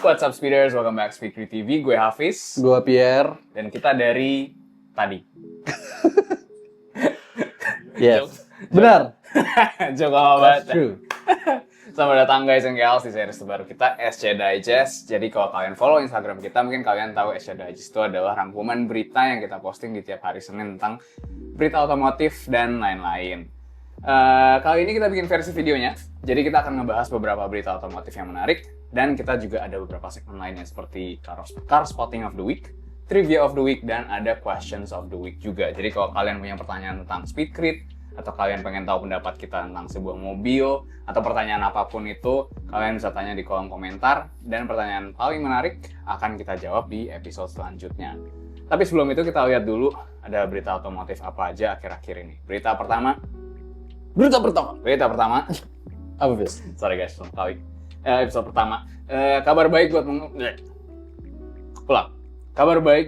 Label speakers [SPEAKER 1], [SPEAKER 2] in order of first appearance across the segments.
[SPEAKER 1] What's up speeders, welcome back to Speakery TV. Gue Hafiz.
[SPEAKER 2] Gue Pierre.
[SPEAKER 1] Dan kita dari tadi.
[SPEAKER 2] Yes. Benar.
[SPEAKER 1] Jok lama banget.
[SPEAKER 2] True.
[SPEAKER 1] Selamat datang guys and gals di series terbaru kita, SC Digest. Jadi kalau kalian follow Instagram kita, mungkin kalian tahu SC Digest itu adalah rangkuman berita yang kita posting di tiap hari Senin tentang berita otomotif dan lain-lain. Kali ini kita bikin versi videonya. Jadi kita akan ngebahas beberapa berita otomotif yang menarik. Dan kita juga ada beberapa segmen lainnya seperti Car Spotting of the Week, Trivia of the Week, dan ada Questions of the Week juga. Jadi kalau kalian punya pertanyaan tentang Speedcrit, atau kalian pengen tahu pendapat kita tentang sebuah mobil, atau pertanyaan apapun itu, kalian bisa tanya di kolom komentar, dan pertanyaan paling menarik akan kita jawab di episode selanjutnya. Tapi sebelum itu kita lihat dulu ada berita otomotif apa aja akhir-akhir ini. Berita pertama.
[SPEAKER 2] Apa, Fis?
[SPEAKER 1] Sorry guys, belum kali. Episode pertama. Kabar baik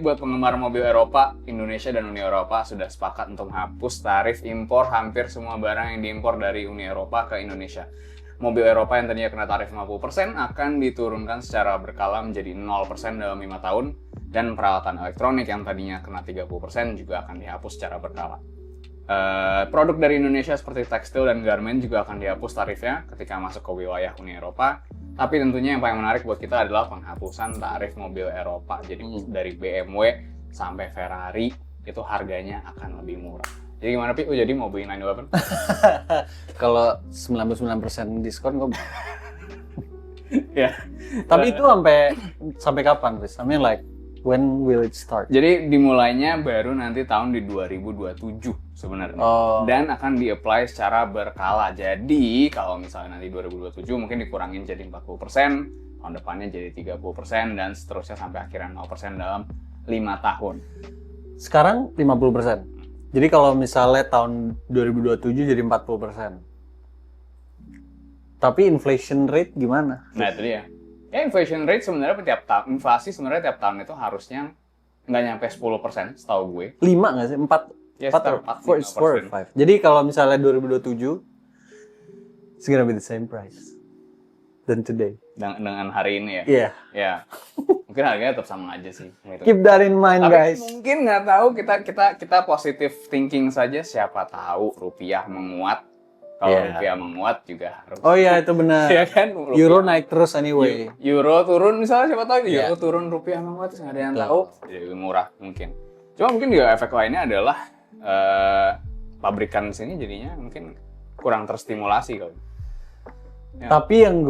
[SPEAKER 1] buat penggemar mobil Eropa, Indonesia dan Uni Eropa sudah sepakat untuk menghapus tarif impor hampir semua barang yang diimpor dari Uni Eropa ke Indonesia. Mobil Eropa yang tadinya kena tarif 50% akan diturunkan secara berkala menjadi 0% dalam 5 tahun, dan peralatan elektronik yang tadinya kena 30% juga akan dihapus secara berkala. Produk dari Indonesia seperti tekstil dan garment juga akan dihapus tarifnya ketika masuk ke wilayah Uni Eropa. Tapi tentunya yang paling menarik buat kita adalah penghapusan tarif mobil Eropa. Jadi dari BMW sampai Ferrari itu harganya akan lebih murah. Jadi gimana Pi? Jadi mau beli 911?
[SPEAKER 2] Kalau 99% diskon gue.
[SPEAKER 1] Ya.
[SPEAKER 2] Tapi itu sampai kapan, Fis? I mean like when will it start?
[SPEAKER 1] Jadi dimulainya baru nanti tahun di 2027 sebenarnya. Dan akan di-apply secara berkala. Jadi kalau misalnya nanti 2027 mungkin dikurangin jadi 40%, tahun depannya jadi 30%, dan seterusnya sampai akhirnya 0% dalam 5 tahun.
[SPEAKER 2] Sekarang 50%. Jadi kalau misalnya tahun 2027 jadi 40%. Tapi inflation rate gimana?
[SPEAKER 1] Nah itu dia. Ya inflation rate sebenarnya tiap tahun, inflasi sebenarnya tiap tahun itu harusnya nggak nyampe 10% setahu gue.
[SPEAKER 2] 5 nggak sih? 4?
[SPEAKER 1] Ya,
[SPEAKER 2] 4 5%. Jadi kalau misalnya 2027, it's gonna be the same price than today.
[SPEAKER 1] Dengan hari ini ya?
[SPEAKER 2] Iya.
[SPEAKER 1] Ya. Mungkin harganya tetap sama aja sih.
[SPEAKER 2] Keep that in mind,
[SPEAKER 1] tapi
[SPEAKER 2] guys.
[SPEAKER 1] Mungkin nggak tahu, kita positive thinking saja, siapa tahu rupiah menguat. Kalau rupiah menguat juga harus.
[SPEAKER 2] Oh iya, itu benar.
[SPEAKER 1] Ya kan?
[SPEAKER 2] Euro naik terus anyway.
[SPEAKER 1] Euro turun misalnya, siapa tahu Euro turun, rupiah menguat, terus nggak ada yang tahu. Jadi lebih murah mungkin. Cuma mungkin juga efek lainnya adalah pabrikan sini jadinya mungkin kurang terstimulasi kali.
[SPEAKER 2] Ya. Tapi yang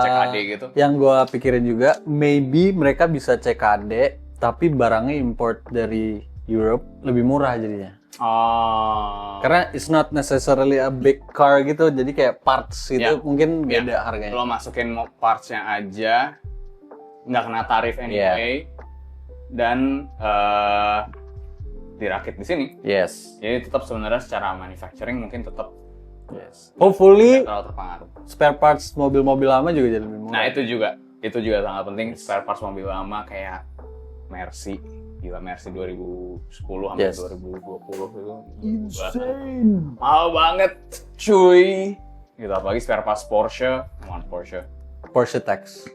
[SPEAKER 1] CKD gitu.
[SPEAKER 2] Yang gue pikirin juga, maybe mereka bisa CKD, tapi barangnya import dari Europe lebih murah jadinya. Karena it's not necessarily a big car gitu, jadi kayak parts gitu mungkin beda harganya.
[SPEAKER 1] Kalau masukin partsnya aja nggak kena tarif anyway, dan dirakit di sini.
[SPEAKER 2] Yes.
[SPEAKER 1] Jadi tetap sebenarnya secara manufacturing mungkin tetap.
[SPEAKER 2] Yes. Hopefully
[SPEAKER 1] nggak terlalu terpengaruh.
[SPEAKER 2] Spare parts mobil-mobil lama juga jadi lebih murah.
[SPEAKER 1] Nah itu juga sangat penting. Spare parts mobil lama kayak Mercy. Gila, Mercy 2010 sampai 2020 itu insane. Mahal banget, cuy. Gitu, apalagi spare parts Porsche. Come on,
[SPEAKER 2] Porsche tax.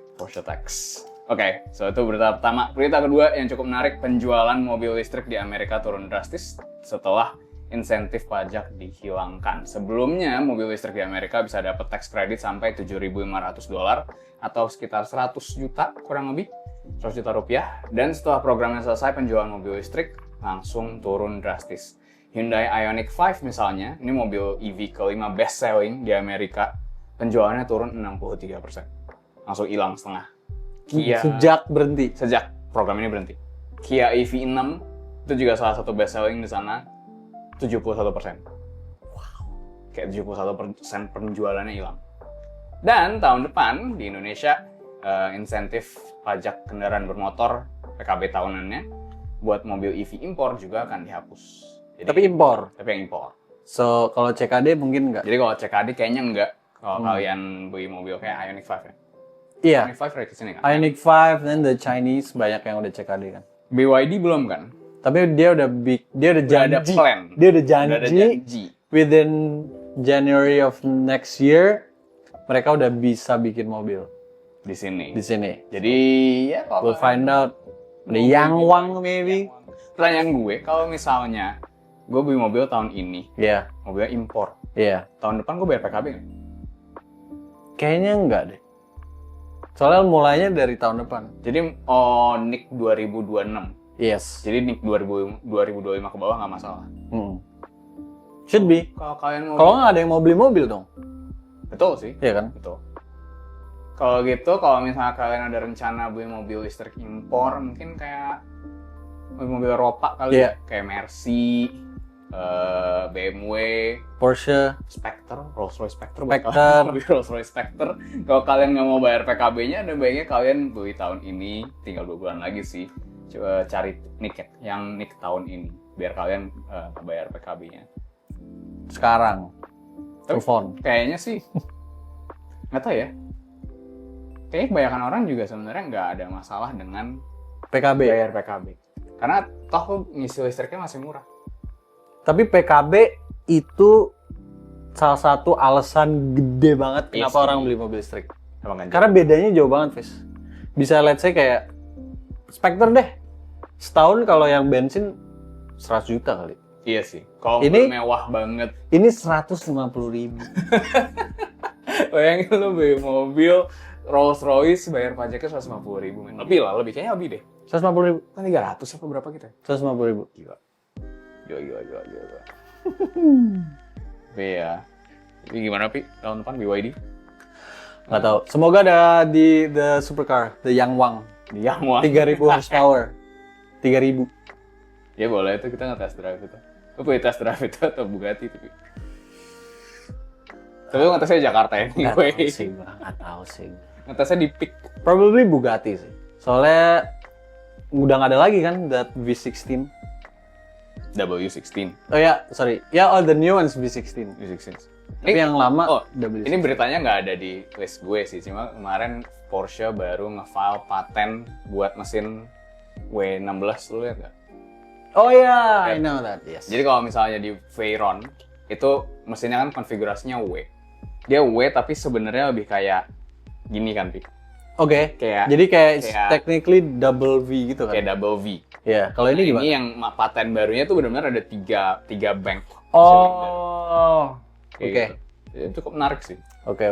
[SPEAKER 1] Oke, so itu berita pertama. Berita kedua yang cukup menarik, penjualan mobil listrik di Amerika turun drastis setelah insentif pajak dihilangkan. Sebelumnya, mobil listrik di Amerika bisa dapat tax credit sampai $7.500 atau sekitar 100 juta kurang lebih. 100 juta rupiah, dan setelah programnya selesai penjualan mobil listrik langsung turun drastis. Hyundai Ioniq 5 misalnya, ini mobil EV kelima best selling di Amerika, penjualannya turun 63%. Langsung hilang setengah. Sejak program ini berhenti. Kia EV6 itu juga salah satu best selling di sana, 71%. Wow. Kayak 71% penjualannya hilang. Dan tahun depan di Indonesia insentif pajak kendaraan bermotor PKB tahunannya buat mobil EV impor juga akan dihapus. Jadi,
[SPEAKER 2] tapi impor?
[SPEAKER 1] Tapi yang impor.
[SPEAKER 2] So, kalau CKD mungkin nggak?
[SPEAKER 1] Jadi kalau CKD kayaknya nggak. Kalau kalian beli mobil kayak Ioniq 5 ya?
[SPEAKER 2] Iya.
[SPEAKER 1] Ioniq 5 dari sini kan?
[SPEAKER 2] Ioniq 5 dan the Chinese banyak yang udah CKD kan?
[SPEAKER 1] BYD belum kan?
[SPEAKER 2] Tapi dia udah janji.
[SPEAKER 1] Ada plan.
[SPEAKER 2] Dia udah janji. Within January of next year, mereka udah bisa bikin mobil.
[SPEAKER 1] di sini.
[SPEAKER 2] Di sini.
[SPEAKER 1] Jadi ya kalau
[SPEAKER 2] We'll find out. The Yangwang maybe.
[SPEAKER 1] Pertanyaan gue, kalau misalnya gue beli mobil tahun ini,
[SPEAKER 2] Iya.
[SPEAKER 1] mobilnya impor, tahun depan gue bayar PKB nggak?
[SPEAKER 2] Kayaknya enggak deh. Soalnya mulainya dari tahun depan.
[SPEAKER 1] Jadi NIK 2026.
[SPEAKER 2] Yes.
[SPEAKER 1] Jadi NIK 2025 ke bawah nggak masalah.
[SPEAKER 2] Should be.
[SPEAKER 1] Kalau kalian mau,
[SPEAKER 2] Kalau nggak ada yang mau beli mobil dong.
[SPEAKER 1] betul sih.
[SPEAKER 2] Iya kan?
[SPEAKER 1] Betul. Kalau gitu, kalau misalnya kalian ada rencana beli mobil listrik impor, mungkin kayak mobil Eropa kali ya, kayak Mercy, BMW,
[SPEAKER 2] Porsche,
[SPEAKER 1] Spectre, Rolls-Royce Spectre, mobil Rolls-Royce Spectre. Kalau kalian nggak mau bayar PKB-nya, ada baiknya kalian beli tahun ini, tinggal 2 bulan lagi sih. Coba cari NIK yang NIK tahun ini, biar kalian bayar PKB-nya.
[SPEAKER 2] Sekarang. Telepon.
[SPEAKER 1] Kayaknya sih, nggak tahu ya. Kayaknya kebanyakan orang juga sebenarnya nggak ada masalah dengan
[SPEAKER 2] PKB.
[SPEAKER 1] bayar PKB. Karena toh ngisi listriknya masih murah.
[SPEAKER 2] Tapi PKB itu salah satu alasan gede banget kenapa orang beli mobil listrik. Karena bedanya jauh banget, Fis. Bisa let's say kayak Spectre deh. Setahun kalau yang bensin 100 juta kali.
[SPEAKER 1] Iya sih. Kalau
[SPEAKER 2] ini
[SPEAKER 1] mewah banget.
[SPEAKER 2] Ini 150.000.
[SPEAKER 1] Bayangin lu beli mobil Rolls Royce bayar pajaknya 150.000. Lebih lah, kayaknya lebih deh.
[SPEAKER 2] 150.000.
[SPEAKER 1] Kan 300 apa berapa kita?
[SPEAKER 2] 150.000.
[SPEAKER 1] Gila. Tapi ya. Tapi gimana Pi? Tahun depan BYD?
[SPEAKER 2] Nggak tahu. Semoga ada di the supercar, the Yangwang.
[SPEAKER 1] Di Yangwang.
[SPEAKER 2] 3.000 horsepower. 3.000.
[SPEAKER 1] Ya boleh itu kita nge-test drive itu. Lu punya test drive itu atau Bugatti tapi lu ngetesnya di Jakarta ya?
[SPEAKER 2] Nggak tahu sih.
[SPEAKER 1] Ngetesnya di PIK.
[SPEAKER 2] Probably Bugatti sih. Soalnya udah nggak ada lagi kan that V16.
[SPEAKER 1] W16.
[SPEAKER 2] Oh ya, sorry. Ya, all the new ones V16.
[SPEAKER 1] V16.
[SPEAKER 2] Tapi yang lama
[SPEAKER 1] W16. Ini beritanya nggak ada di list gue sih. Cuma kemarin Porsche baru nge-file paten buat mesin W16. Lu lihat nggak?
[SPEAKER 2] Oh ya, I know that. Yes.
[SPEAKER 1] Jadi kalau misalnya di Veyron, itu mesinnya kan konfigurasinya W. Dia W tapi sebenarnya lebih kayak gini kan, Pi.
[SPEAKER 2] Oke. Jadi kayak technically double V gitu kan?
[SPEAKER 1] Kayak double V.
[SPEAKER 2] Iya. Kalau ini gimana?
[SPEAKER 1] Ini yang paten barunya tuh benar-benar ada tiga bank.
[SPEAKER 2] Oh. Oke.
[SPEAKER 1] Itu cukup menarik sih.
[SPEAKER 2] Oke.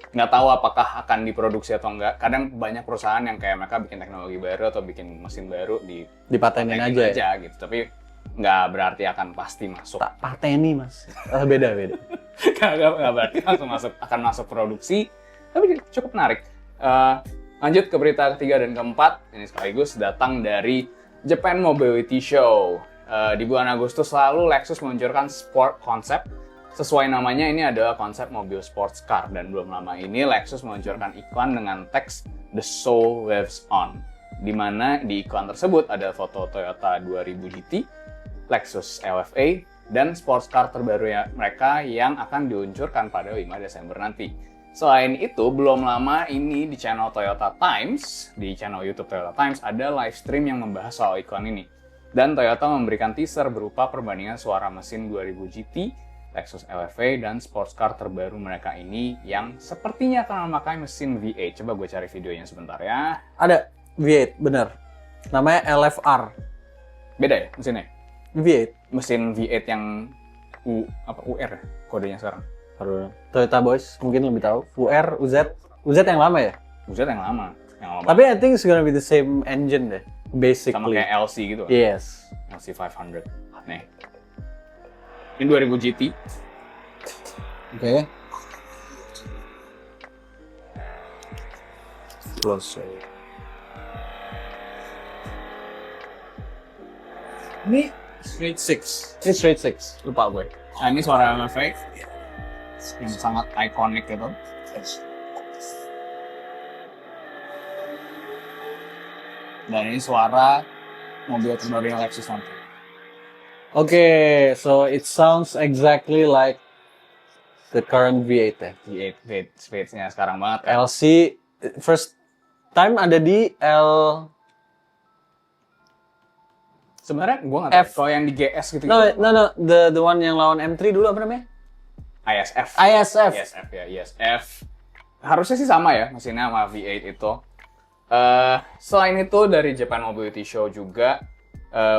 [SPEAKER 1] Nggak tahu apakah akan diproduksi atau enggak. Kadang banyak perusahaan yang kayak mereka bikin teknologi baru atau bikin mesin baru
[SPEAKER 2] dipatenin aja
[SPEAKER 1] gitu. Tapi nggak berarti akan pasti masuk.
[SPEAKER 2] Tak pateni, Mas. Beda.
[SPEAKER 1] Nggak berarti akan masuk produksi. Tapi cukup menarik. Lanjut ke berita ketiga dan keempat. Ini sekaligus datang dari Japan Mobility Show. Di bulan Agustus lalu Lexus meluncurkan sport concept. Sesuai namanya, ini adalah konsep mobil sports car. Dan belum lama ini Lexus meluncurkan iklan dengan teks The Soul Lives On. Di mana di iklan tersebut ada foto Toyota 2000 GT, Lexus LFA, dan sports car terbaru mereka yang akan diluncurkan pada 5 Desember nanti. Selain itu, belum lama ini di channel Toyota Times, di channel YouTube Toyota Times, ada live stream yang membahas soal iklan ini. Dan Toyota memberikan teaser berupa perbandingan suara mesin 2000 GT, Lexus LFA, dan sports car terbaru mereka ini yang sepertinya akan memakai mesin V8. Coba gue cari videonya sebentar ya.
[SPEAKER 2] Ada V8, bener. Namanya LFR.
[SPEAKER 1] Beda ya mesinnya?
[SPEAKER 2] V8.
[SPEAKER 1] Mesin V8 yang UR ya kodenya sekarang.
[SPEAKER 2] Toyota Boys mungkin lebih tahu. UR, UZ yang lama ya?
[SPEAKER 1] UZ yang lama.
[SPEAKER 2] Tapi I think it's gonna be the same engine deh, basically.
[SPEAKER 1] Sama kayak LC gitu.
[SPEAKER 2] Yes.
[SPEAKER 1] LC 500. Nih. Ini 2000 GT.
[SPEAKER 2] Oke.
[SPEAKER 1] Close. Ini straight 6.
[SPEAKER 2] Ini straight 6.
[SPEAKER 1] Lupa gue. Nah, ini suara LFA yang sangat ikonik gitu. Dan ini suara mobil terbaru Lexus nanti.
[SPEAKER 2] Okay, so it sounds exactly like the current V8 ya.
[SPEAKER 1] V8 speed-nya sekarang banget kan.
[SPEAKER 2] LC first time ada di
[SPEAKER 1] Sebenarnya gue nggak tahu. Kalau yang di GS gitu.
[SPEAKER 2] No, the one yang lawan M3 dulu apa namanya?
[SPEAKER 1] ISF.
[SPEAKER 2] ISF
[SPEAKER 1] ya, ISF. harusnya sih sama ya mesinnya sama V8 itu. Selain itu dari Japan Mobility Show juga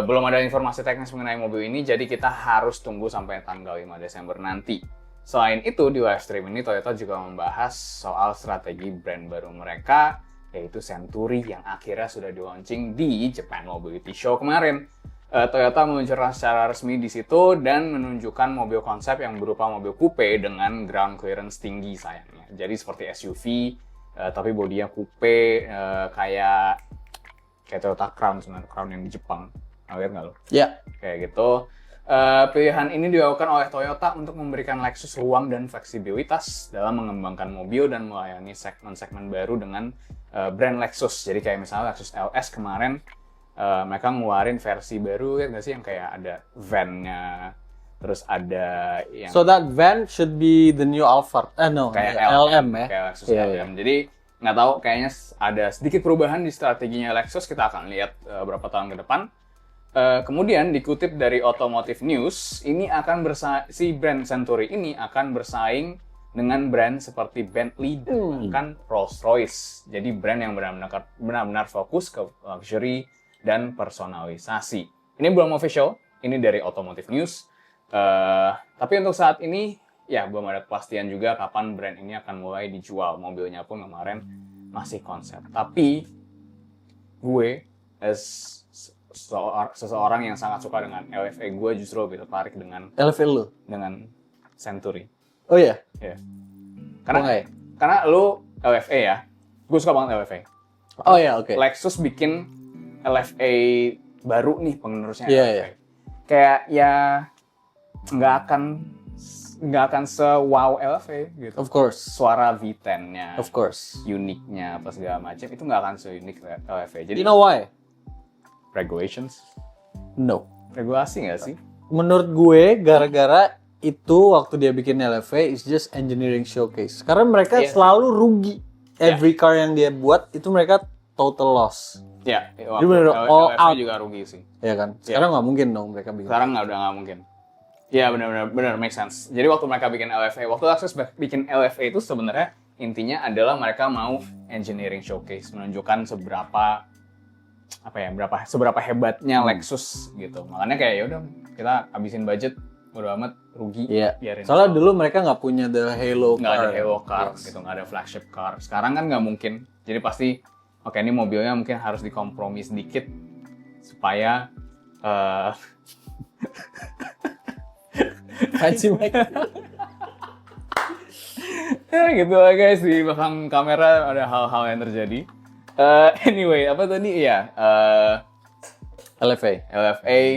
[SPEAKER 1] belum ada informasi teknis mengenai mobil ini, jadi kita harus tunggu sampai tanggal 5 Desember nanti. Selain itu, di live stream ini Toyota juga membahas soal strategi brand baru mereka, yaitu Century yang akhirnya sudah di-launching di Japan Mobility Show kemarin. Toyota meluncurkan secara resmi di situ dan menunjukkan mobil konsep yang berupa mobil coupe dengan ground clearance tinggi sayangnya. Jadi seperti SUV, tapi bodinya coupe, kayak Toyota Crown sebenarnya, Crown yang di Jepang. Lihat nggak lo?
[SPEAKER 2] Ya.
[SPEAKER 1] Kayak gitu. Pilihan ini dilakukan oleh Toyota untuk memberikan Lexus ruang dan fleksibilitas dalam mengembangkan mobil dan melayani segmen-segmen baru dengan brand Lexus. Jadi kayak misalnya Lexus LS kemarin, mereka ngeluarin versi baru, ya nggak sih, yang kayak ada van-nya, terus ada yang...
[SPEAKER 2] So that van should be the new Alphard. No,
[SPEAKER 1] kayak
[SPEAKER 2] LM ya.
[SPEAKER 1] Kayak Lexus LM. Jadi nggak tahu, kayaknya ada sedikit perubahan di strateginya Lexus, kita akan lihat berapa tahun ke depan. Kemudian dikutip dari Automotive News, ini akan si brand Century ini akan bersaing dengan brand seperti Bentley dan bahkan Rolls-Royce. Jadi brand yang benar-benar fokus ke luxury dan personalisasi. Ini belum official, ini dari Automotive News. Tapi untuk saat ini, ya belum ada kepastian juga kapan brand ini akan mulai dijual. Mobilnya pun kemarin masih konsep. Tapi gue seseorang yang sangat suka dengan LFA, gue justru lebih tertarik dengan
[SPEAKER 2] LFA lu?
[SPEAKER 1] Dengan Century.
[SPEAKER 2] Oh iya?
[SPEAKER 1] Iya. Karena lu LFA ya, gue suka banget LFA.
[SPEAKER 2] Oh iya, oke.
[SPEAKER 1] Lexus bikin LFA baru nih, penerusnya
[SPEAKER 2] Iya,
[SPEAKER 1] LFA.
[SPEAKER 2] iya.
[SPEAKER 1] Kayak ya nggak akan se-wow LFA gitu.
[SPEAKER 2] Of course.
[SPEAKER 1] Suara V10-nya,
[SPEAKER 2] Of course.
[SPEAKER 1] uniknya, apa segala macam, itu nggak akan se-unik LFA. Jadi
[SPEAKER 2] You know why?
[SPEAKER 1] regulations?
[SPEAKER 2] No.
[SPEAKER 1] Regulasi nggak sih?
[SPEAKER 2] Menurut gue, gara-gara itu waktu dia bikin LFA is just engineering showcase. Karena mereka selalu rugi. Every car yang dia buat itu mereka total loss.
[SPEAKER 1] Ya,
[SPEAKER 2] Jadi bener all
[SPEAKER 1] LFA
[SPEAKER 2] out
[SPEAKER 1] juga rugi sih.
[SPEAKER 2] Ya kan? Sekarang nggak mungkin dong mereka bikin.
[SPEAKER 1] Sekarang udah nggak mungkin. Iya, benar make sense. Jadi waktu mereka bikin LFA, waktu Lexus bikin LFA itu sebenarnya intinya adalah mereka mau engineering showcase, menunjukkan seberapa hebatnya Lexus gitu. Makanya kayak ya udah kita habisin budget, udah amat rugi.
[SPEAKER 2] Iya.
[SPEAKER 1] Biarin.
[SPEAKER 2] Soalnya dulu mereka nggak punya the halo car.
[SPEAKER 1] Nggak ada halo car gitu, nggak ada flagship car. Sekarang kan nggak mungkin. Jadi pasti oke, ini mobilnya mungkin harus dikompromi sedikit supaya
[SPEAKER 2] Fancy mic.
[SPEAKER 1] ya gitu lah guys, di belakang kamera ada hal-hal yang terjadi. Anyway, apa tadi ya?
[SPEAKER 2] LFA.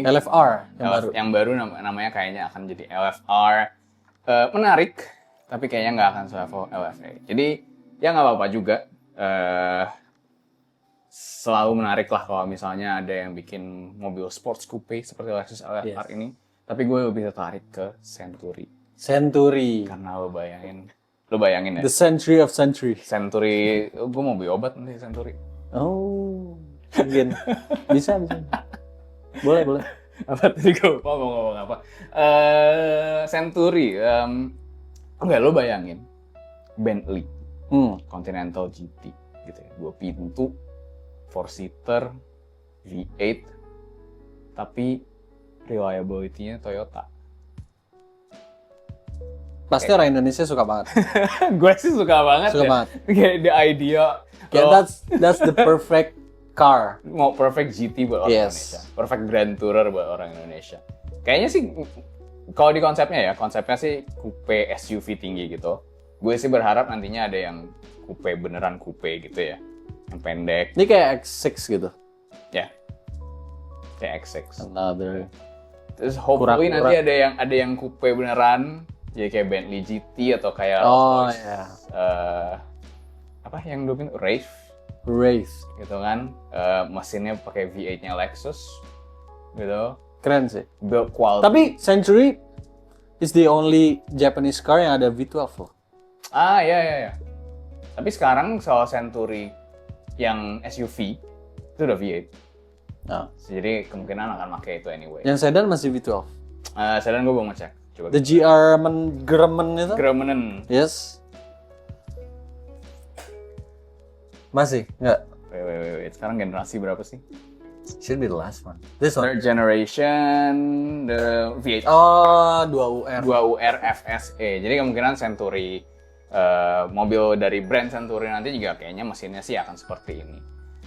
[SPEAKER 1] LFR
[SPEAKER 2] yang baru.
[SPEAKER 1] namanya kayaknya akan jadi LFR. Menarik, tapi kayaknya nggak akan selevel LFA. Jadi ya nggak apa-apa juga. Selalu menarik lah kalau misalnya ada yang bikin mobil sports coupe seperti Lexus LFR ini. Tapi gue lebih tertarik ke Century. Karena lo bayangin ya.
[SPEAKER 2] The century of century.
[SPEAKER 1] Century, gue mau beli obat nanti Century.
[SPEAKER 2] Oh, mungkin. bisa. Boleh.
[SPEAKER 1] Apa tadi gue mau ngomong apa? Century, enggak, lo bayangin Bentley, Continental GT gitu ya, 2 pintu, 4-seater, V8, tapi reliability-nya Toyota.
[SPEAKER 2] Pasti orang Indonesia suka banget.
[SPEAKER 1] Gue sih suka banget. Kayak the idea.
[SPEAKER 2] That's the perfect car.
[SPEAKER 1] Mau perfect GT buat orang Indonesia. Perfect Grand Tourer buat orang Indonesia. Kayaknya sih, kalau di konsepnya sih coupe SUV tinggi gitu. Gue sih berharap nantinya ada yang beneran coupe gitu ya. Yang pendek.
[SPEAKER 2] Ini kayak X6 gitu.
[SPEAKER 1] Ya. Kayak X6.
[SPEAKER 2] Another.
[SPEAKER 1] Terus hopefully nanti ada yang coupe beneran. Jadi kayak Bentley GT atau kayak apa yang dulu Wraith gitu kan, mesinnya pakai V8-nya Lexus gitu.
[SPEAKER 2] Keren sih.
[SPEAKER 1] Build quality.
[SPEAKER 2] Tapi Century is the only Japanese car yang ada V12 loh.
[SPEAKER 1] Ya. Tapi sekarang soal Century yang SUV itu udah V8.
[SPEAKER 2] Nah.
[SPEAKER 1] Jadi kemungkinan akan pakai itu anyway.
[SPEAKER 2] Yang sedan masih V12.
[SPEAKER 1] Sedan gue mau ngecek. Coba
[SPEAKER 2] The GR Grumman itu?
[SPEAKER 1] Grummenen.
[SPEAKER 2] Yes. Masih? Nggak?
[SPEAKER 1] Wait. Sekarang generasi berapa sih?
[SPEAKER 2] Should be the last one. This one?
[SPEAKER 1] Third generation, the V8.
[SPEAKER 2] Oh, 2UR.
[SPEAKER 1] 2UR FSE. Jadi kemungkinan Century, mobil dari brand Century nanti juga kayaknya mesinnya sih akan seperti ini.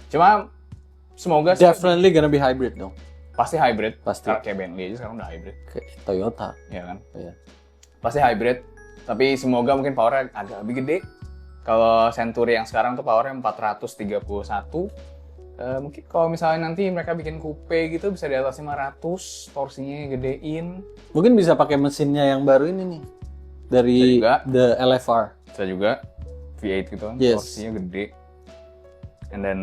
[SPEAKER 1] Cuma semoga
[SPEAKER 2] Definitely gonna be hybrid dong.
[SPEAKER 1] pasti hybrid.
[SPEAKER 2] Pasti.
[SPEAKER 1] Kayak Bentley aja sekarang udah hybrid.
[SPEAKER 2] Kayak Toyota.
[SPEAKER 1] Ya kan?
[SPEAKER 2] Iya.
[SPEAKER 1] Pasti hybrid. Tapi semoga mungkin powernya agak lebih gede. Kalau Century yang sekarang tuh powernya 431. Mungkin kalau misalnya nanti mereka bikin coupe gitu bisa di atas 500, torsinya gedein.
[SPEAKER 2] Mungkin bisa pakai mesinnya yang baru ini nih. Dari the LFR.
[SPEAKER 1] Bisa juga V8 gitu kan,
[SPEAKER 2] Yes.
[SPEAKER 1] torsinya gede. And then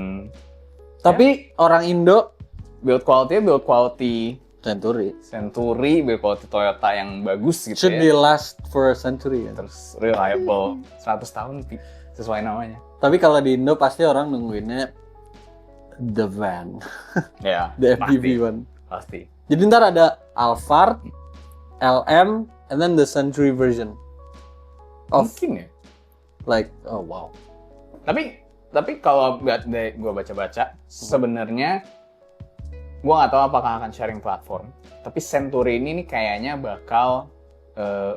[SPEAKER 2] Tapi orang Indo
[SPEAKER 1] build quality
[SPEAKER 2] Century.
[SPEAKER 1] Century, build quality Toyota yang bagus gitu
[SPEAKER 2] Should
[SPEAKER 1] ya.
[SPEAKER 2] be last for a century ya.
[SPEAKER 1] Terus reliable, 100 tahun sesuai namanya.
[SPEAKER 2] Tapi kalau di Indo pasti orang nungguinnya the van,
[SPEAKER 1] Ya,
[SPEAKER 2] the FPV one.
[SPEAKER 1] pasti.
[SPEAKER 2] Jadi ntar ada Alphard, LM, and then the Century version. Of
[SPEAKER 1] Mungkin ya.
[SPEAKER 2] like, oh wow.
[SPEAKER 1] Tapi kalau gue baca-baca, sebenarnya gue nggak tahu apakah akan sharing platform. Tapi Century ini nih kayaknya bakal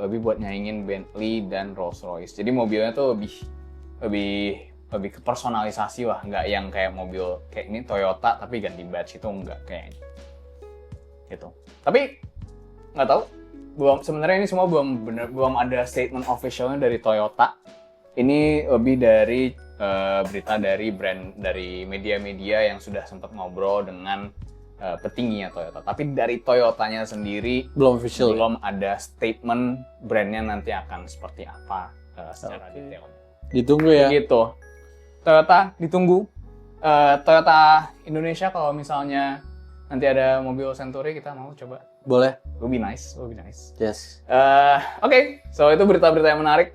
[SPEAKER 1] lebih buat nyaingin Bentley dan Rolls-Royce. Jadi mobilnya tuh lebih ke personalisasi lah, nggak yang kayak mobil kayak ini Toyota tapi ganti badge itu nggak kayaknya. Gitu. Tapi nggak tahu. Sebenarnya ini semua belum ada statement officialnya dari Toyota. Ini lebih dari berita dari media-media yang sudah sempat ngobrol dengan petingginya Toyota. Tapi dari Toyotanya sendiri
[SPEAKER 2] Belum official.
[SPEAKER 1] belum ada statement brandnya nanti akan seperti apa secara detail.
[SPEAKER 2] Ditunggu ya.
[SPEAKER 1] Gitu. Toyota ditunggu. Toyota Indonesia kalau misalnya nanti ada mobil Century kita mau coba.
[SPEAKER 2] Boleh.
[SPEAKER 1] Will be nice.
[SPEAKER 2] Yes.
[SPEAKER 1] Oke, so itu berita-berita yang menarik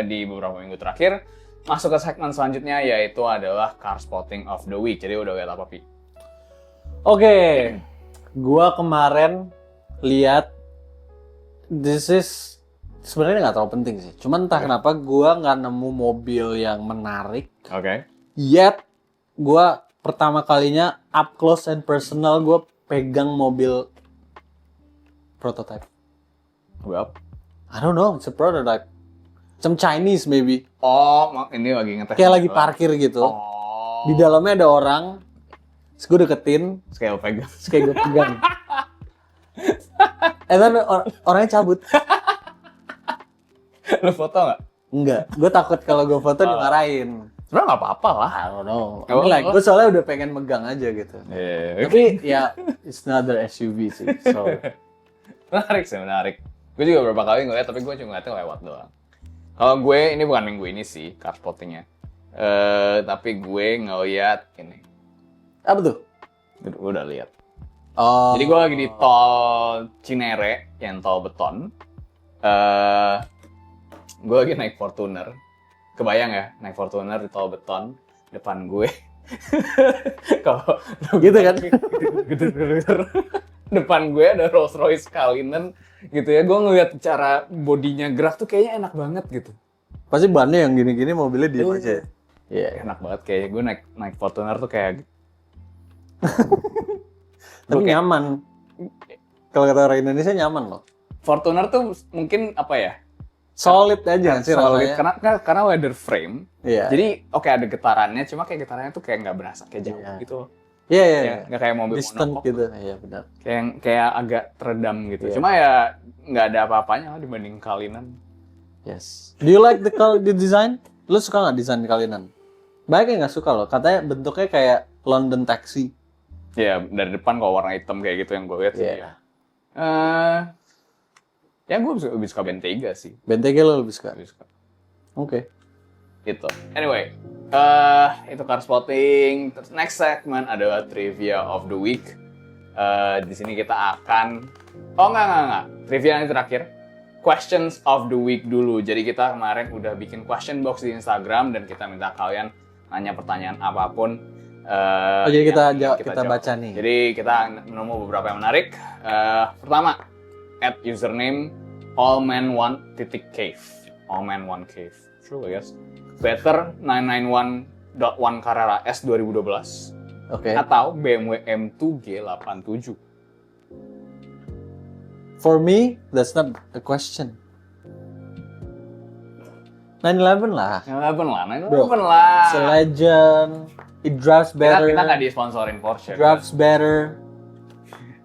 [SPEAKER 1] di beberapa minggu terakhir. Masuk ke segmen selanjutnya yaitu adalah Car Spotting of the Week. Jadi udah lihat apa, Pi?
[SPEAKER 2] Oke. Gua kemarin lihat this is sebenarnya nggak terlalu penting sih. Cuman entah kenapa gua nggak nemu mobil yang menarik.
[SPEAKER 1] Oke.
[SPEAKER 2] Yet gua pertama kalinya up close and personal gua pegang mobil prototype.
[SPEAKER 1] Well.
[SPEAKER 2] I don't know, it's a prototype. Some Chinese maybe.
[SPEAKER 1] Oh, ini lagi ngetes.
[SPEAKER 2] Kayak lagi parkir gitu.
[SPEAKER 1] Oh.
[SPEAKER 2] Di dalamnya ada orang. Terus gue deketin,
[SPEAKER 1] Scale pegang.
[SPEAKER 2] terus kayak gue pegang. And then orangnya cabut.
[SPEAKER 1] Lu foto nggak?
[SPEAKER 2] Enggak, gue takut kalau gue foto dimarahin.
[SPEAKER 1] Sebenarnya nggak apa-apa lah.
[SPEAKER 2] I don't know.
[SPEAKER 1] Nggak apa-apa.
[SPEAKER 2] Like, gue soalnya udah pengen megang aja gitu. Tapi ya, it's another SUV sih. So,
[SPEAKER 1] Menarik. Gue juga beberapa kali ngeliat, tapi gue cuma ngeliatnya lewat doang. Kalau gue, ini bukan minggu ini sih, car spottingnya. Tapi gue ngeliat ini.
[SPEAKER 2] apa tuh?
[SPEAKER 1] Gue udah lihat.
[SPEAKER 2] Oh.
[SPEAKER 1] Jadi gue lagi di tol Cinere, yang tol beton. Gue lagi naik Fortuner. Kebayang ya, naik Fortuner di tol beton. Depan gue. Kalau
[SPEAKER 2] Gitu kan?
[SPEAKER 1] Depan gue ada Rolls Royce Cullinan gitu ya. Gue ngeliat cara bodinya gerak tuh kayaknya enak banget gitu.
[SPEAKER 2] Pasti bannya yang gini-gini mobilnya diem aja. Iya.
[SPEAKER 1] Enak banget kayak gue naik Fortuner tuh kayak
[SPEAKER 2] Tapi nyaman. Kalau kata orang Indonesia nyaman loh.
[SPEAKER 1] Fortuner tuh mungkin apa ya?
[SPEAKER 2] Solid aja sih
[SPEAKER 1] Solid
[SPEAKER 2] rasanya.
[SPEAKER 1] karena leather frame.
[SPEAKER 2] Iya.
[SPEAKER 1] Jadi oke ada getarannya, cuma kayak getarannya tuh kayak nggak berasa kayak jauh
[SPEAKER 2] Iya.
[SPEAKER 1] gitu.
[SPEAKER 2] Iya, iya.
[SPEAKER 1] Ya, nggak kayak mobil
[SPEAKER 2] Distant
[SPEAKER 1] monokok.
[SPEAKER 2] gitu. Iya, benar.
[SPEAKER 1] Kayak agak teredam gitu.
[SPEAKER 2] Iya.
[SPEAKER 1] Cuma ya nggak ada apa-apanya lah dibanding Cullinan.
[SPEAKER 2] Yes. Do you like the design? Lu suka nggak desain Cullinan? Banyak yang nggak suka loh. Katanya bentuknya kayak London Taxi.
[SPEAKER 1] Ya dari depan kalau warna hitam kayak gitu yang gue lihat sih.
[SPEAKER 2] Iya.
[SPEAKER 1] Ya gue lebih suka Bentayga sih.
[SPEAKER 2] Bentayga lo lebih suka?
[SPEAKER 1] Lebih suka.
[SPEAKER 2] Oke.
[SPEAKER 1] Gitu. Anyway, itu car spotting. Terus next segment adalah trivia of the week. Di sini kita akan, enggak. Trivia yang terakhir. Questions of the week dulu. Jadi kita kemarin udah bikin question box di Instagram dan kita minta kalian nanya pertanyaan apapun.
[SPEAKER 2] Jadi kita
[SPEAKER 1] jawab.
[SPEAKER 2] baca nih.
[SPEAKER 1] Jadi kita menemu beberapa yang menarik. Pertama, at username allman1.cave. Allman1cave. True, I guess. Better 991 M2.1 Carrera S 2012 atau BMW M2 G87?
[SPEAKER 2] For me, that's not a question. 911 lah.
[SPEAKER 1] 911
[SPEAKER 2] Bro,
[SPEAKER 1] lah.
[SPEAKER 2] It's a legend. It drives better.
[SPEAKER 1] Kita nggak disponsorin Porsche.
[SPEAKER 2] Drives better.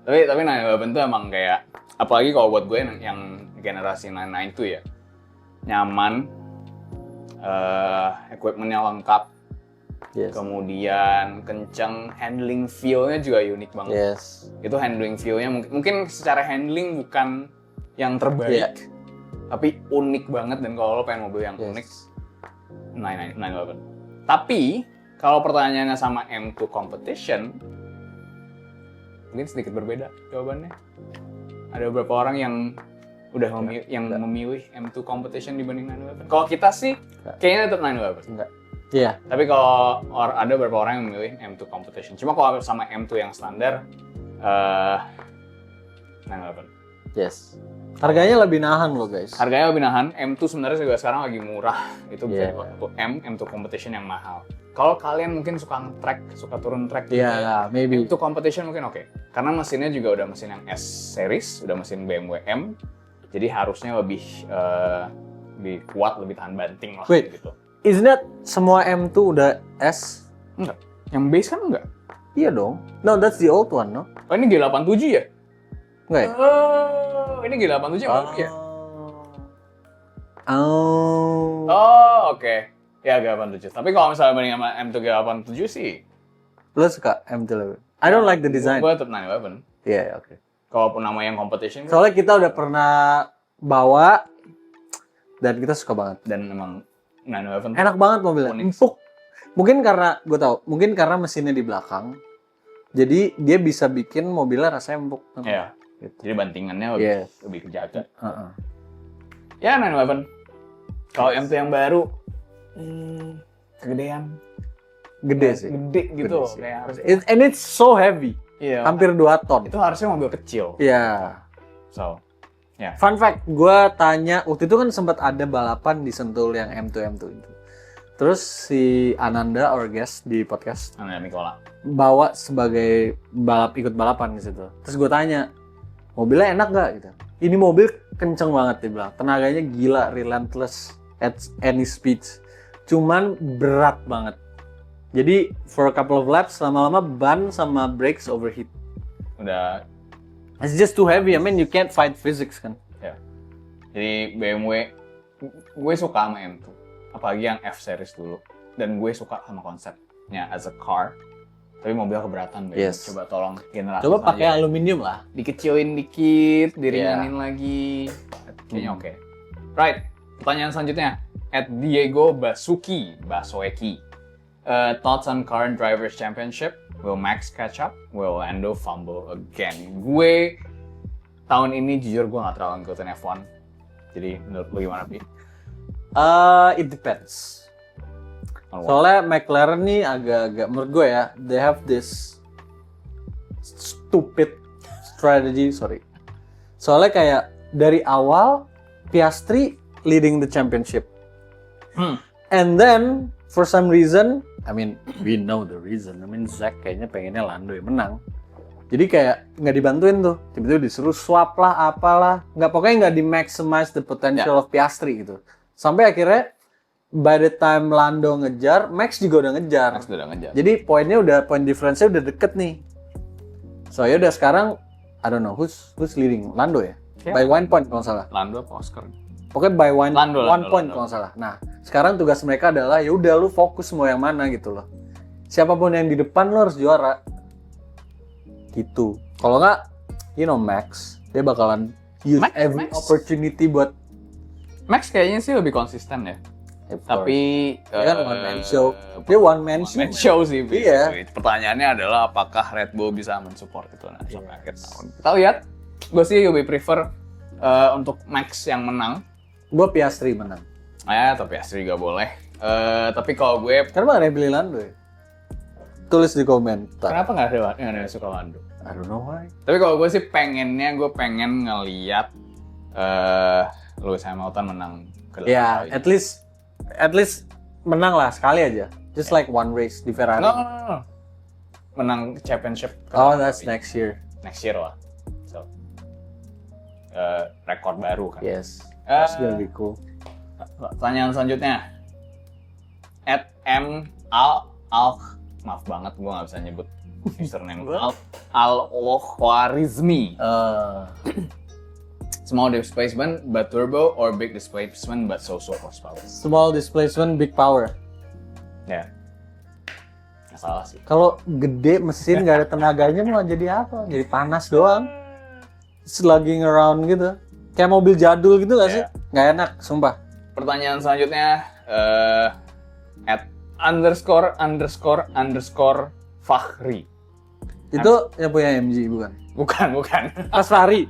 [SPEAKER 1] Tapi 911 tuh emang kayak, apalagi kalau buat gue yang generasi 992 ya, nyaman, equipment-nya lengkap, kemudian kenceng, handling feel-nya juga unik banget. Itu handling feel-nya mungkin secara handling bukan yang terbaik, tapi unik banget. Dan kalau lo pengen mobil yang unik, 911. Tapi kalau pertanyaannya sama M2 Competition, mungkin sedikit berbeda jawabannya. Ada beberapa orang yang udah memilih M2 Competition dibanding 911. Kalau kita sih kayaknya tetap 911.
[SPEAKER 2] Enggak. Iya.
[SPEAKER 1] Tapi kalau ada beberapa orang yang memilih M2 Competition. Cuma kalau sama M2 yang standar, 911.
[SPEAKER 2] Yes. Harganya lebih nahan loh guys.
[SPEAKER 1] Harganya lebih nahan. M2 sebenarnya juga sekarang lagi murah. Itu bisa untuk M2 Competition yang mahal. Kalau kalian mungkin suka nge-track, suka turun track,
[SPEAKER 2] maybe.
[SPEAKER 1] M2 Competition mungkin oke. Karena mesinnya juga udah mesin yang S series, udah mesin BMW M. Jadi harusnya lebih kuat, lebih tahan banting lah. Gitu.
[SPEAKER 2] Isn't that semua M2 udah S?
[SPEAKER 1] Enggak. Yang base kan enggak?
[SPEAKER 2] Iya dong. No, that's the old one, no?
[SPEAKER 1] Oh, ini G87 ya?
[SPEAKER 2] Enggak ya?
[SPEAKER 1] Oh, ini G87 ya?
[SPEAKER 2] Oh,
[SPEAKER 1] oke. Ya, G87. Tapi kalau misalnya banding sama M2 G87 sih,
[SPEAKER 2] lo suka M2? I don't like the design.
[SPEAKER 1] Gue tetap 911.
[SPEAKER 2] Iya, oke.
[SPEAKER 1] Kalaupun nama yang competition.
[SPEAKER 2] Soalnya kita udah pernah bawa dan kita suka banget.
[SPEAKER 1] Dan emang 911
[SPEAKER 2] enak banget mobilnya. Empuk. Mungkin karena gue tahu, mungkin karena mesinnya di belakang. Jadi dia bisa bikin mobilnya rasanya empuk.
[SPEAKER 1] Iya. Gitu. Jadi bantingannya lebih kejaga. Ya 911. Kalau M2 yang baru, kegedean.
[SPEAKER 2] Gede sih.
[SPEAKER 1] Gede gitu. Kayak harus.
[SPEAKER 2] And it's so heavy.
[SPEAKER 1] Iya.
[SPEAKER 2] Hampir 2 ton.
[SPEAKER 1] Itu harusnya mobil kecil.
[SPEAKER 2] Iya.
[SPEAKER 1] So, ya.
[SPEAKER 2] Fun fact, gue tanya, waktu itu kan sempat ada balapan di Sentul yang M2 itu. Terus si Ananda, our guest di podcast,
[SPEAKER 1] Ananda Mikola,
[SPEAKER 2] bawa sebagai ikut balapan di situ. Terus gue tanya, mobilnya enak gak gitu? Ini mobil kenceng banget dia bilang, tenaganya gila, relentless at any speed. Cuman berat banget. Jadi for a couple of laps lama-lama ban sama brakes overheat.
[SPEAKER 1] Udah.
[SPEAKER 2] It's just too heavy. I mean you can't fight physics kan.
[SPEAKER 1] Ya. Jadi BMW, gue suka sama M2. Apalagi yang F series dulu. Dan gue suka sama konsepnya as a car. Tapi mobil keberatan. Coba tolong generasi.
[SPEAKER 2] Coba pakai aluminium lah.
[SPEAKER 1] Dikecilin dikit, diringanin lagi. Kayaknya oke. Right. Pertanyaan selanjutnya. At Diego Basoeki. Thoughts on current drivers championship? Will Max catch up? Will Lando fumble again? Gue tahun ini jujur gue gak terlalu ngikutin F1. Jadi menurut lo gimana, Pi?
[SPEAKER 2] It depends. Soalnya McLaren nih agak-agak menurut gue ya, they have this stupid strategy, Soalnya kayak dari awal Piastri leading the championship. And then for some reason, I mean, we know the reason. I mean, Zach kayaknya pengennya Lando yang menang. Jadi kayak nggak dibantuin tuh. Tiba-tiba disuruh swap lah, apalah. Pokoknya nggak di-maximize the potential of Piastri gitu. Sampai akhirnya, by the time Lando ngejar, Max juga udah ngejar. Jadi point difference-nya udah deket nih. So yaudah sekarang, I don't know, who's leading? Lando ya? By 1 point kalau salah.
[SPEAKER 1] Lando apa Oscar?
[SPEAKER 2] Pokoknya by one point kalau nggak salah. Nah, sekarang tugas mereka adalah ya udah lu fokus mau yang mana gitu loh. Siapapun yang di depan lu harus juara. Gitu. Kalau nggak, Max, dia bakalan use every opportunity buat.
[SPEAKER 1] Max kayaknya sih lebih konsisten ya. Tapi
[SPEAKER 2] dia kan one man show. Dia one man
[SPEAKER 1] show sih.
[SPEAKER 2] Iya.
[SPEAKER 1] Pertanyaannya adalah apakah Red Bull bisa mensupport itu sampai akhir tahun. Kita lihat. Gue sih lebih prefer untuk Max yang menang.
[SPEAKER 2] Gue Piastri menang.
[SPEAKER 1] Tapi Piastri juga boleh. Tapi kalau gue...
[SPEAKER 2] Kenapa gak ada yang pilih Lando ya? Tulis di komentar.
[SPEAKER 1] Kenapa gak ada yang suka Lando?
[SPEAKER 2] I don't know why.
[SPEAKER 1] Tapi kalau gue sih pengen ngeliat Lewis Hamilton menang ke
[SPEAKER 2] at least menang lah sekali aja. Just like one race di Ferrari.
[SPEAKER 1] No. Menang championship.
[SPEAKER 2] Oh, that's next year.
[SPEAKER 1] Next year lah. So, rekor baru kan.
[SPEAKER 2] Yes. That's gonna be cool.
[SPEAKER 1] Pertanyaan selanjutnya. Maaf banget gue nggak bisa nyebut username. Al-Khwarizmi. Small displacement but turbo or big displacement but so horsepower?
[SPEAKER 2] Small displacement, big power.
[SPEAKER 1] Ya. Nggak salah sih.
[SPEAKER 2] Kalau gede mesin nggak ada tenaganya mau jadi apa? Jadi panas doang. Slugging around gitu. Kayak mobil jadul gitu nggak sih? Nggak enak, sumpah.
[SPEAKER 1] Pertanyaan selanjutnya @__Fakhri.
[SPEAKER 2] Itu yang punya MG bukan?
[SPEAKER 1] Bukan.
[SPEAKER 2] Pas Ferrari.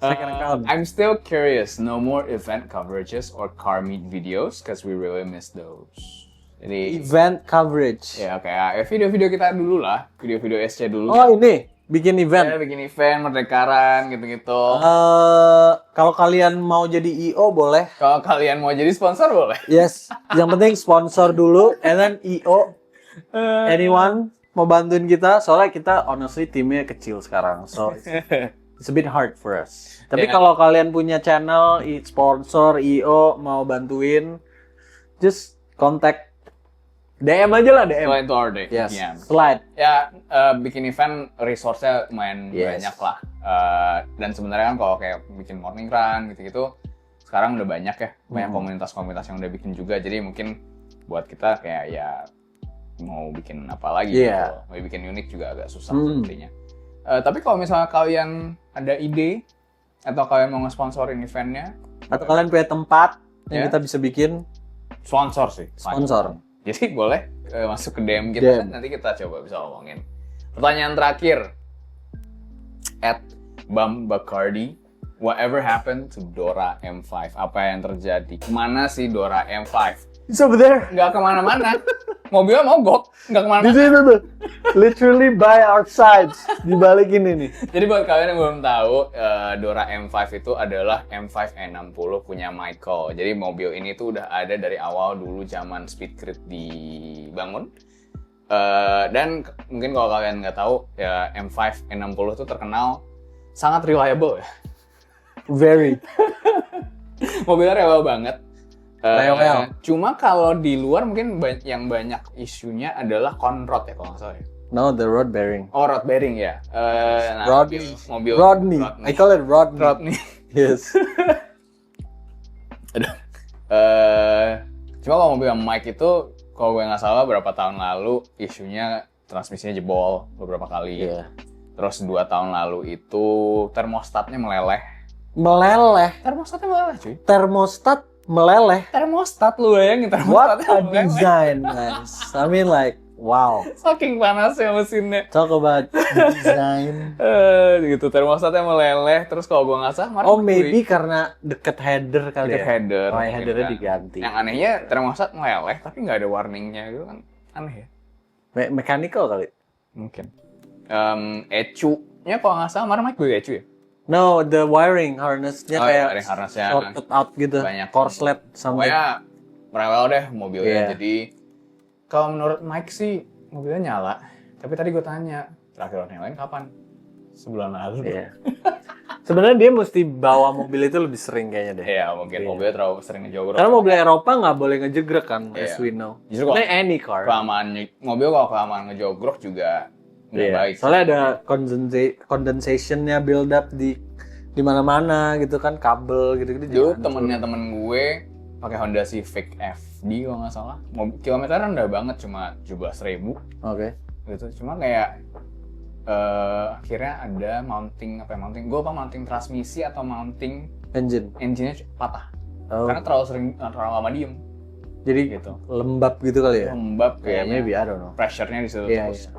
[SPEAKER 2] Second account.
[SPEAKER 1] I'm still curious. No more event coverages or car meet videos because we really miss those. Jadi
[SPEAKER 2] Event coverage.
[SPEAKER 1] ya kayak video-video kita dulu lah, video-video SC dulu.
[SPEAKER 2] Oh ini bikin event.
[SPEAKER 1] Ya, bikin event, merdekaran gitu-gitu.
[SPEAKER 2] Kalau kalian mau jadi IO boleh.
[SPEAKER 1] Kalau kalian mau jadi sponsor boleh.
[SPEAKER 2] Yes. Yang penting sponsor dulu, and then IO. Anyone mau bantuin kita? Soalnya kita honestly timnya kecil sekarang, so it's a bit hard for us. Tapi kalau kalian punya channel, sponsor, IO mau bantuin, just contact DM aja lah DM.
[SPEAKER 1] Slide to our day.
[SPEAKER 2] Yes.
[SPEAKER 1] Yeah.
[SPEAKER 2] Slide.
[SPEAKER 1] Ya, bikin event resource-nya lumayan banyak lah. Dan sebenarnya kan kalau kayak bikin morning run gitu-gitu, sekarang udah banyak ya. Banyak komunitas-komunitas yang udah bikin juga. Jadi mungkin buat kita kayak ya mau bikin apa lagi gitu. Mau bikin unik juga agak susah sepertinya. Tapi kalau misalnya kalian ada ide atau kalian mau nge-sponsorin eventnya,
[SPEAKER 2] atau kalian punya tempat yang kita bisa bikin,
[SPEAKER 1] sponsor sih.
[SPEAKER 2] sponsor.
[SPEAKER 1] Jadi boleh masuk ke DM kita, nanti kita coba bisa ngomongin. Pertanyaan terakhir, @Bambacardi, whatever happened to Dora M5? Apa yang terjadi? Kemana sih Dora M5?
[SPEAKER 2] It's over there.
[SPEAKER 1] Nggak kemana-mana. Mobilnya mogok, nggak kemana-mana.
[SPEAKER 2] Literally by our sides. Dibalik ini nih.
[SPEAKER 1] Jadi buat kalian yang belum tahu, Dora M5 itu adalah M5 E60 punya Michael. Jadi mobil ini tuh udah ada dari awal dulu zaman Speedgrid dibangun. Dan mungkin kalau kalian nggak tahu, ya M5 E60 tuh terkenal sangat reliable ya.
[SPEAKER 2] Very.
[SPEAKER 1] Mobilnya rewel banget.
[SPEAKER 2] Rewel.
[SPEAKER 1] Cuma kalau di luar mungkin yang banyak isunya adalah conrod ya kalau nggak salah ya.
[SPEAKER 2] No, the rod bearing.
[SPEAKER 1] Oh, rod bearing ya. Mobil
[SPEAKER 2] Rodney. I call it Rodney.
[SPEAKER 1] Rodney.
[SPEAKER 2] Yes.
[SPEAKER 1] Aduh. Cuma kalau mobil Mike itu, kalau gue nggak salah berapa tahun lalu isunya transmisinya jebol beberapa kali.
[SPEAKER 2] Iya.
[SPEAKER 1] Terus 2 tahun lalu itu termostatnya meleleh.
[SPEAKER 2] Termostatnya meleleh, cuy.
[SPEAKER 1] Termostat lu bayangin
[SPEAKER 2] What
[SPEAKER 1] termostatnya
[SPEAKER 2] a
[SPEAKER 1] meleleh.
[SPEAKER 2] design, guys. I mean like, wow.
[SPEAKER 1] Saking panasnya mesinnya.
[SPEAKER 2] Talk about design.
[SPEAKER 1] Gitu termostatnya meleleh. Terus kalau gue nggak salah,
[SPEAKER 2] Oh, maybe karena deket header kali
[SPEAKER 1] deket
[SPEAKER 2] ya?
[SPEAKER 1] header.
[SPEAKER 2] Oh,
[SPEAKER 1] mungkin
[SPEAKER 2] headernya
[SPEAKER 1] kan.
[SPEAKER 2] diganti.
[SPEAKER 1] Yang anehnya termostat meleleh tapi nggak ada warningnya gitu kan aneh ya.
[SPEAKER 2] Mechanical kali?
[SPEAKER 1] Mungkin. ECU-nya kalau nggak salah, kemarin Mike beli ECU ya?
[SPEAKER 2] No, the wiring harness-nya kayak
[SPEAKER 1] wiring harness-nya
[SPEAKER 2] shorted out gitu.
[SPEAKER 1] banyak.
[SPEAKER 2] Korslet something.
[SPEAKER 1] Pokoknya rewel deh mobilnya.
[SPEAKER 2] Iya.
[SPEAKER 1] Jadi kalau menurut Mike sih mobilnya nyala. Tapi tadi gue tanya, terakhir orang yang lain kapan? Sebulan lalu.
[SPEAKER 2] Iya. Sebenarnya dia mesti bawa mobil itu lebih sering kayaknya deh.
[SPEAKER 1] Iya, mungkin mobilnya terlalu sering ngejogrok.
[SPEAKER 2] Karena mobil Eropa nggak boleh ngejegrek kan, as
[SPEAKER 1] Iya.
[SPEAKER 2] we know.
[SPEAKER 1] Justru kalau
[SPEAKER 2] any car.
[SPEAKER 1] mobil kalau kelamaan ngejogrok juga nggak
[SPEAKER 2] Iya.
[SPEAKER 1] baik.
[SPEAKER 2] Soalnya ada condensation-nya build up di mana-mana gitu kan, kabel gitu-gitu.
[SPEAKER 1] Dulu
[SPEAKER 2] juga
[SPEAKER 1] temennya temen gue pakai Honda Civic FD kalau nggak salah. Kilometernya rendah banget, cuma 17.000
[SPEAKER 2] Oke.
[SPEAKER 1] gitu. Cuma kayak akhirnya ada mounting mounting transmisi atau mounting engine-nya patah.
[SPEAKER 2] Oh.
[SPEAKER 1] Karena terlalu lama diem.
[SPEAKER 2] Jadi
[SPEAKER 1] Gitu.
[SPEAKER 2] lembab gitu kali ya?
[SPEAKER 1] Lembab
[SPEAKER 2] Yeah,
[SPEAKER 1] kayaknya.
[SPEAKER 2] maybe, I don't know.
[SPEAKER 1] Pressure-nya di situ
[SPEAKER 2] Iya,
[SPEAKER 1] terus.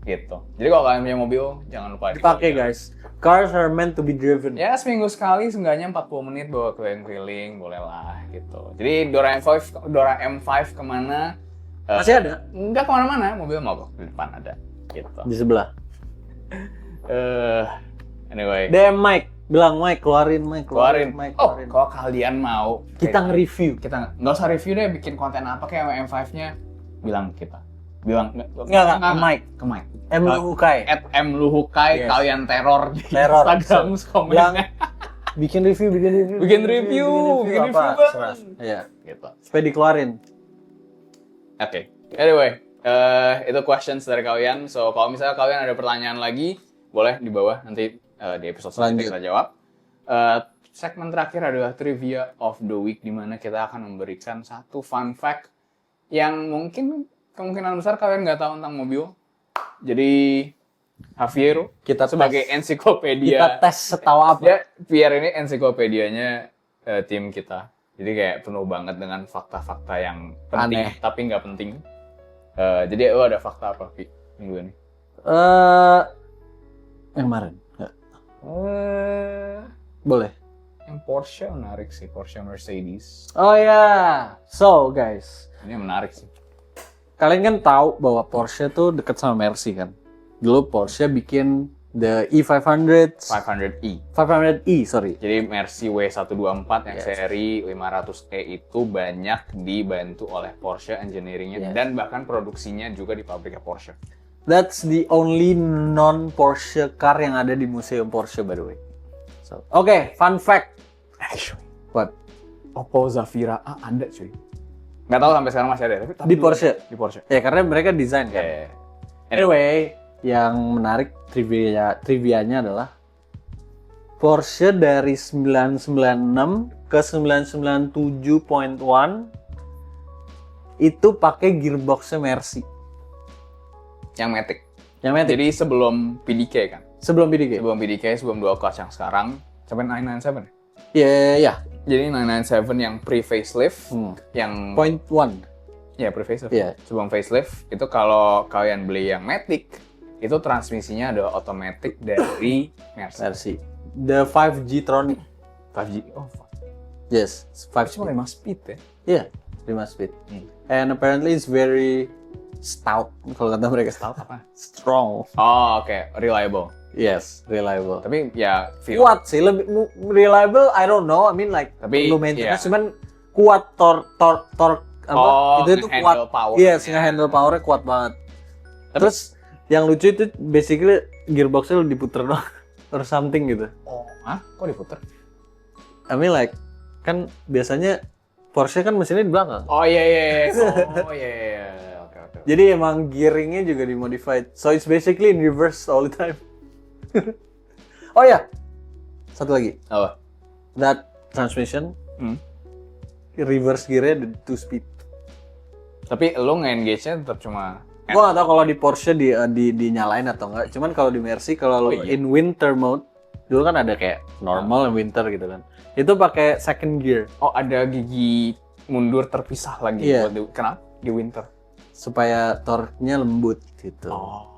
[SPEAKER 1] Gitu. Jadi kalau kalian punya mobil, jangan lupa
[SPEAKER 2] Dipakai guys. Cars are meant to be driven.
[SPEAKER 1] Ya seminggu sekali seenggaknya 40 menit bawa keliling-keliling, boleh lah gitu. Jadi Dora M5 kemana?
[SPEAKER 2] Masih ada?
[SPEAKER 1] Enggak kemana-mana, mobil mogok di depan ada gitu.
[SPEAKER 2] Di sebelah.
[SPEAKER 1] Anyway.
[SPEAKER 2] DM Mike. Bilang Mike keluarin.
[SPEAKER 1] Keluarin. Kalau kalian mau
[SPEAKER 2] kita nge-review.
[SPEAKER 1] Kita nggak usah review deh, bikin konten apa kayak M5-nya. Bilang kita. Bilang
[SPEAKER 2] Enggak, ke Mike. M Luhukai.
[SPEAKER 1] @mluhukai. Yes. Kalian teror di
[SPEAKER 2] teror.
[SPEAKER 1] Instagram komennya.
[SPEAKER 2] Bikin review
[SPEAKER 1] apa?
[SPEAKER 2] Banget. Iya, gitu. Supaya dikeluarin.
[SPEAKER 1] Oke. Anyway, itu questions dari kalian. So, kalau misalnya kalian ada pertanyaan lagi, boleh di bawah nanti di episode selanjutnya kita jawab. Segmen terakhir adalah Trivia of the Week, di mana kita akan memberikan satu fun fact yang mungkin kemungkinan besar kalian nggak tahu tentang mobil. Jadi Javier
[SPEAKER 2] kita
[SPEAKER 1] sebagai ensiklopedia.
[SPEAKER 2] Kita tes setahu apa?
[SPEAKER 1] Ya, Pierre ini ensiklopedianya tim kita. Jadi kayak penuh banget dengan fakta-fakta yang penting
[SPEAKER 2] aneh
[SPEAKER 1] tapi nggak penting. Jadi lo ada fakta apa minggu ini?
[SPEAKER 2] Yang kemarin. Boleh.
[SPEAKER 1] Yang Porsche menarik sih, Porsche Mercedes.
[SPEAKER 2] Oh ya, so guys.
[SPEAKER 1] Ini menarik sih.
[SPEAKER 2] Kalian kan tahu bahwa Porsche tuh deket sama Mercy kan. Dulu Porsche bikin the E500, 500e, sorry.
[SPEAKER 1] Jadi Mercy W124 yang seri 500e itu banyak dibantu oleh Porsche engineering-nya dan bahkan produksinya juga di pabriknya Porsche.
[SPEAKER 2] That's the only non-Porsche car yang ada di museum Porsche, by the way. So, okay, fun fact.
[SPEAKER 1] Actually,
[SPEAKER 2] what?
[SPEAKER 1] Oppo Zafira A ada cuy. Nggak tahu sampai sekarang masih ada, tapi
[SPEAKER 2] di Porsche.
[SPEAKER 1] Di Porsche.
[SPEAKER 2] Ya karena mereka desain kan. Anyway, yang menarik trivianya adalah Porsche dari 996 ke 997.1 itu pakai gearboxnya Mercy.
[SPEAKER 1] Yang Matic.
[SPEAKER 2] Jadi
[SPEAKER 1] sebelum PDK kan?
[SPEAKER 2] Sebelum PDK,
[SPEAKER 1] sebelum dual clutch yang sekarang sampai 997.
[SPEAKER 2] Iya.
[SPEAKER 1] Jadi 997 yang pre-facelift, yang
[SPEAKER 2] point 1.
[SPEAKER 1] Ya, pre-facelift. Yeah. Sebelum facelift, itu kalau kalian beli yang Matic, itu transmisinya adalah automatic dari Mercy.
[SPEAKER 2] The 5G Tronic.
[SPEAKER 1] 5G? Oh,
[SPEAKER 2] yes. 5G.
[SPEAKER 1] Cuma 5 speed ya?
[SPEAKER 2] Iya, 5 speed. And apparently it's very stout. Kalau kata mereka
[SPEAKER 1] stout apa?
[SPEAKER 2] Strong.
[SPEAKER 1] Oh, oke. Reliable.
[SPEAKER 2] Yes, reliable.
[SPEAKER 1] Tapi ya
[SPEAKER 2] kuat sih, lebih reliable. I don't know. I mean like perlu maintenance, cuman kuat torque apa? Itu kuat. Yes, nge-handle powernya kuat banget. Terus yang lucu itu basically gearboxnya diputer doang or something gitu.
[SPEAKER 1] Oh, kok diputer?
[SPEAKER 2] I mean like kan biasanya Porsche kan mesinnya di belakang.
[SPEAKER 1] Oh iya. Oke.
[SPEAKER 2] Jadi emang gearingnya juga dimodified. So it's basically in reverse all the time. Oh ya, satu lagi.
[SPEAKER 1] Apa?
[SPEAKER 2] That transmission, reverse gearnya 2 speed.
[SPEAKER 1] Tapi lo nge-engage-nya tetap cuma.
[SPEAKER 2] Gua nggak tahu kalau di Porsche dinyalain atau enggak. Cuman kalau di Mercy kalau in winter mode, dulu kan ada kayak normal and winter gitu kan. Itu pakai second gear.
[SPEAKER 1] Oh, ada gigi mundur terpisah lagi.
[SPEAKER 2] Iya.
[SPEAKER 1] Kenapa? Di winter.
[SPEAKER 2] Supaya torque-nya lembut gitu.
[SPEAKER 1] Oh.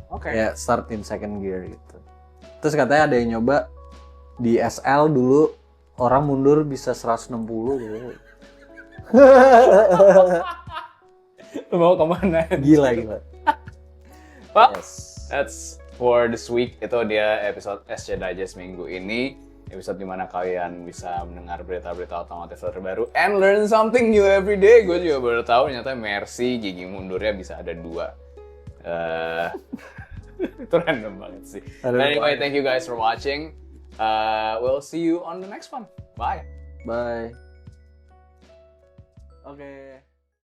[SPEAKER 1] Oke.
[SPEAKER 2] Ya start in second gear gitu. Terus katanya ada yang nyoba di SL dulu orang mundur bisa 160 gitu.
[SPEAKER 1] Mau kemana?
[SPEAKER 2] Gila.
[SPEAKER 1] Well, that's for this week. Itu dia episode SC Digest minggu ini. Episode dimana kalian bisa mendengar berita-berita otomotif terbaru and learn something new every day. Gue juga baru tahu ternyata Mercy gigi mundurnya bisa ada 2. Itu random banget sih. Anyway, thank you guys for watching. We'll see you on the next one. Bye.
[SPEAKER 2] Bye. Okay.